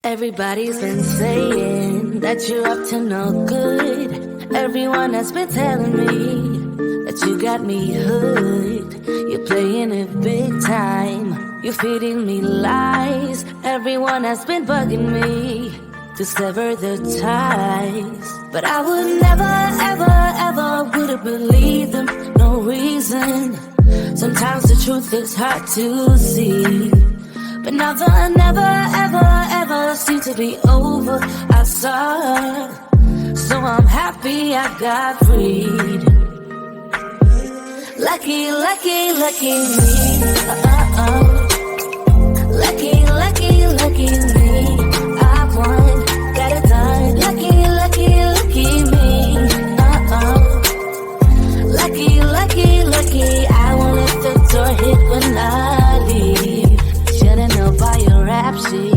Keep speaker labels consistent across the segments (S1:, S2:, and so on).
S1: Everybody's been saying that you're up to no good. Everyone has been telling me that you got me hooked. You're playing it big time. You're feeding me lies. Everyone has been bugging me to sever the ties. But I would never, ever, ever would have believed them. No reason. Sometimes the truth is hard to see. But now the never, ever, ever seemed to be over. I saw, so I'm happy I got freed. Lucky, lucky, lucky me. Lucky, lucky, lucky me. I won, got it done. Lucky, lucky, lucky me. Lucky, lucky, lucky. I won't let the door hit when I leave. Should've known by your rap sheet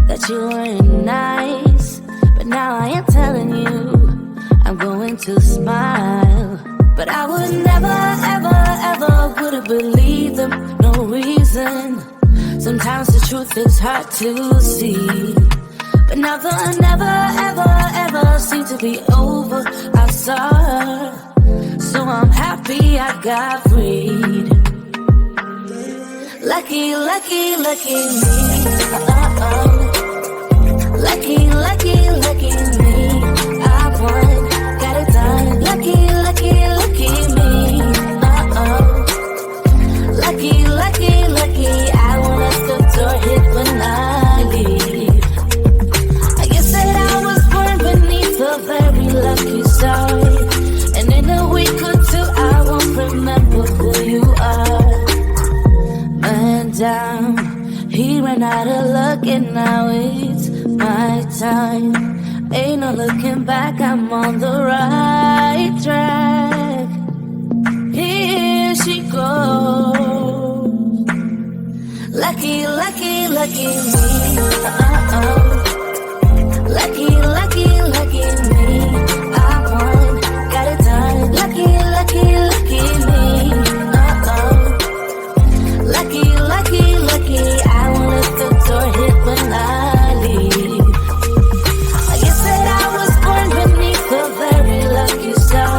S1: that you weren't nice. But now I am telling you, I'm going to smile. But I would never, ever, ever would have believed them. No reason. Sometimes the truth is hard to see. But now the never, ever, ever seemed to be over. I saw, so I'm happy I got freed. Lucky, lucky, lucky me. Lucky, lucky, lucky me. I won, got it done. Lucky, lucky, lucky me. Lucky, lucky, lucky. I won't let the door hit when I leave. I guess that I was born beneath a very lucky star. And in a week or two, I won't remember who you are. Down. He ran out of luck and now it's my time. Ain't no looking back, I'm on the right track. Here she goes. Lucky, lucky, lucky me. Lucky, lucky, lucky me. I won, got it done. Lucky, lucky, lucky me. Lucky, lucky, lucky, I won't let the door hit when I leave. I guess that I was born beneath a very lucky star.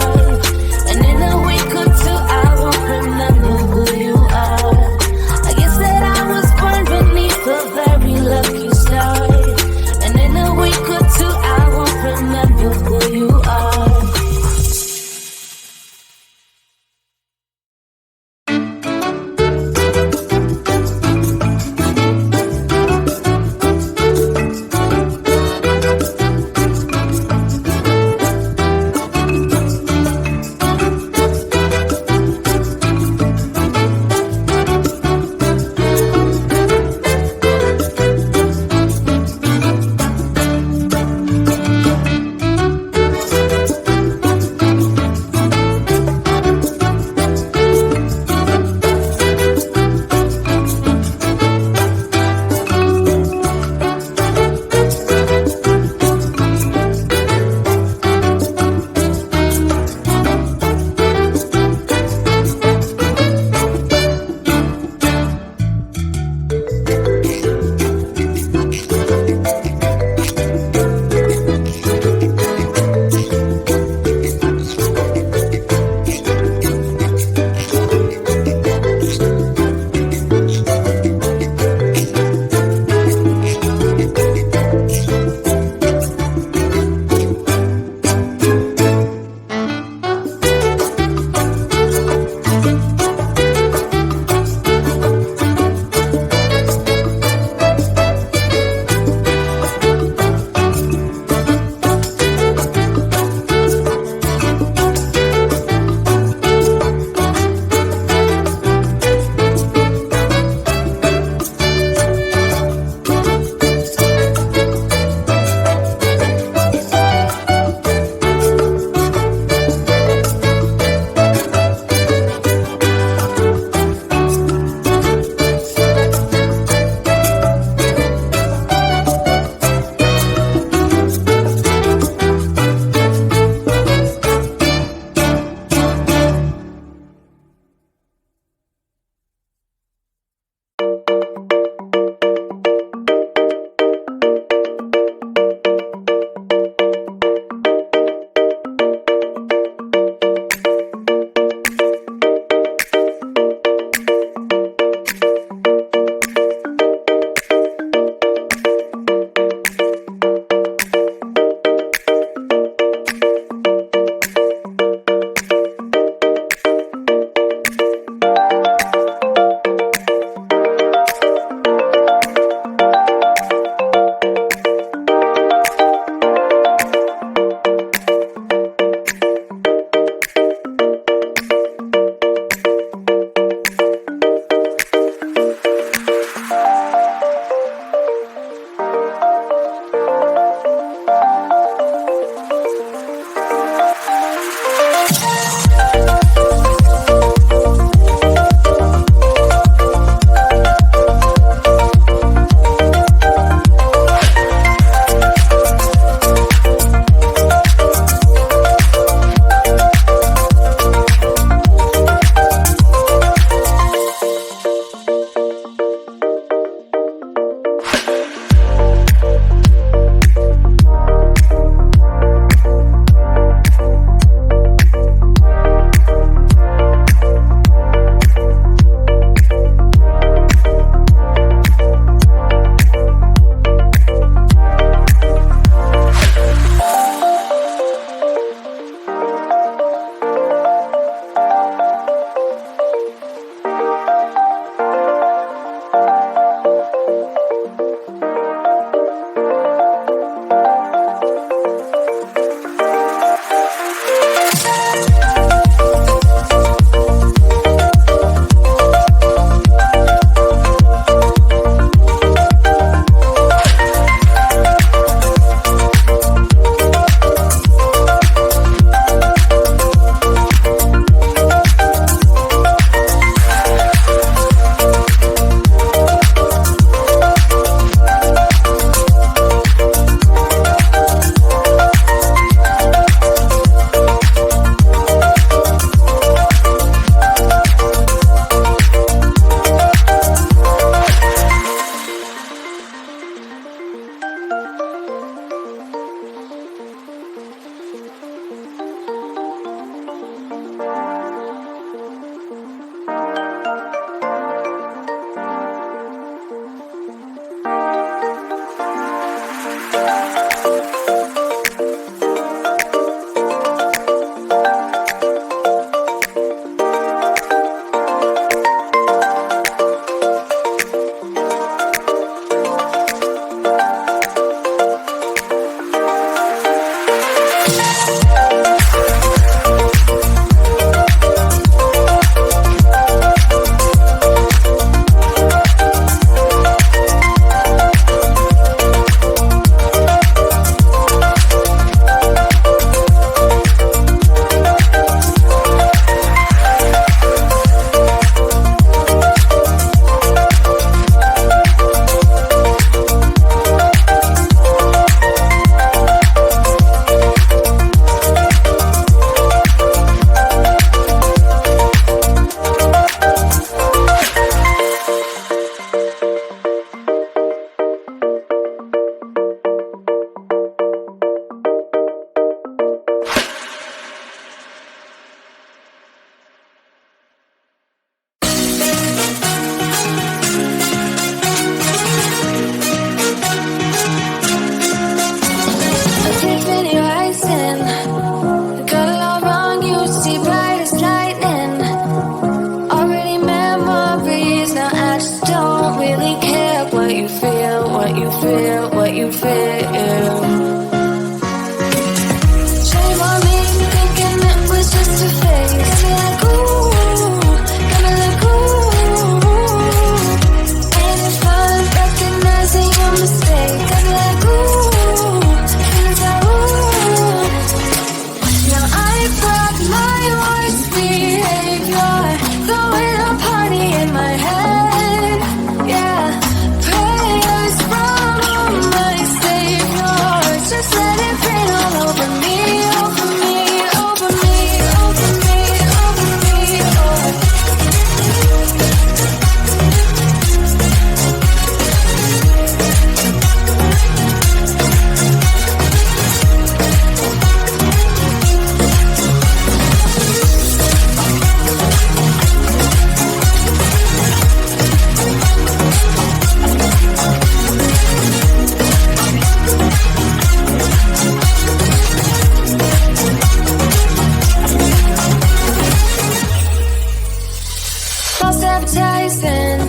S2: appetizing.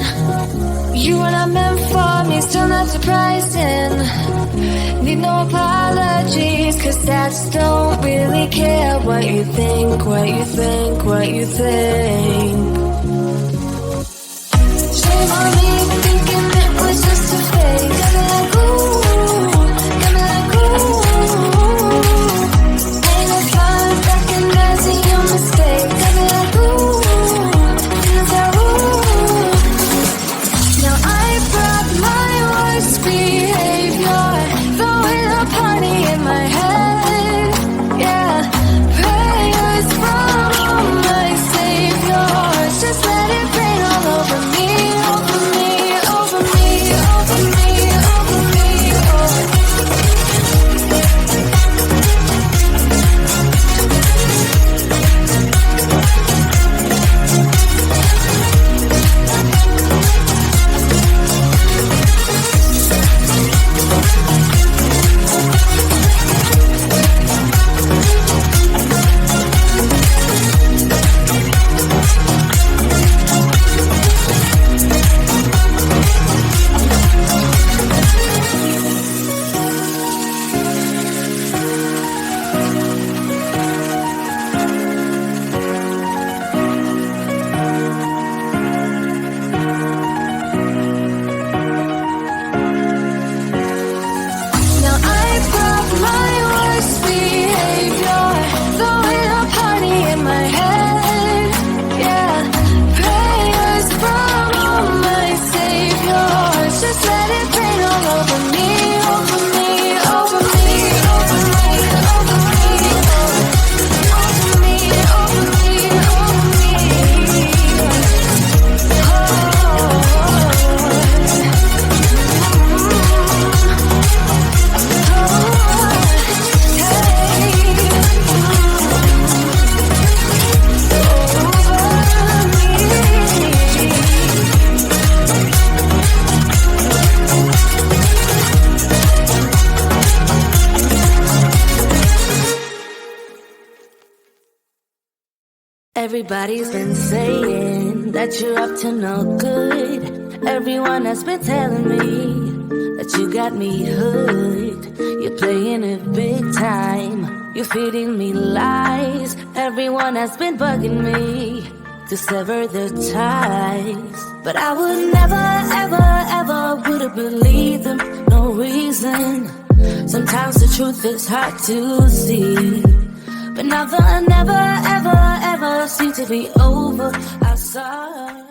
S2: You were not meant for me, still not surprising. Need no apologies, cause stats don't really care what you think, what you think, what you think. Shame on me for thinking it was just a fake. Got me like ooh, got me like ooh. Ain't no fun recognizing your mistake. Got me like ooh, feels like ooh. Now I brought my worst behavior, throwing a party in my head. Yeah, prayers from my saviors. Just let it rain all over me, over me, over me, over me, over me. Now I brought my worst behavior, throwing a party in my head. Yeah, prayers from my saviors. Just let it rain all over me, over me, over me, over me, over me, over me, over me, over me.
S1: Everybody's been saying that you're up to no good. Everyone has been telling me that you got me hooked. You're playing it big time. You're feeding me lies. Everyone has been bugging me to sever the ties. But I would never, ever, ever would have believed them. No reason. Sometimes the truth is hard to see. But now the never, ever, ever seemed to be over. I saw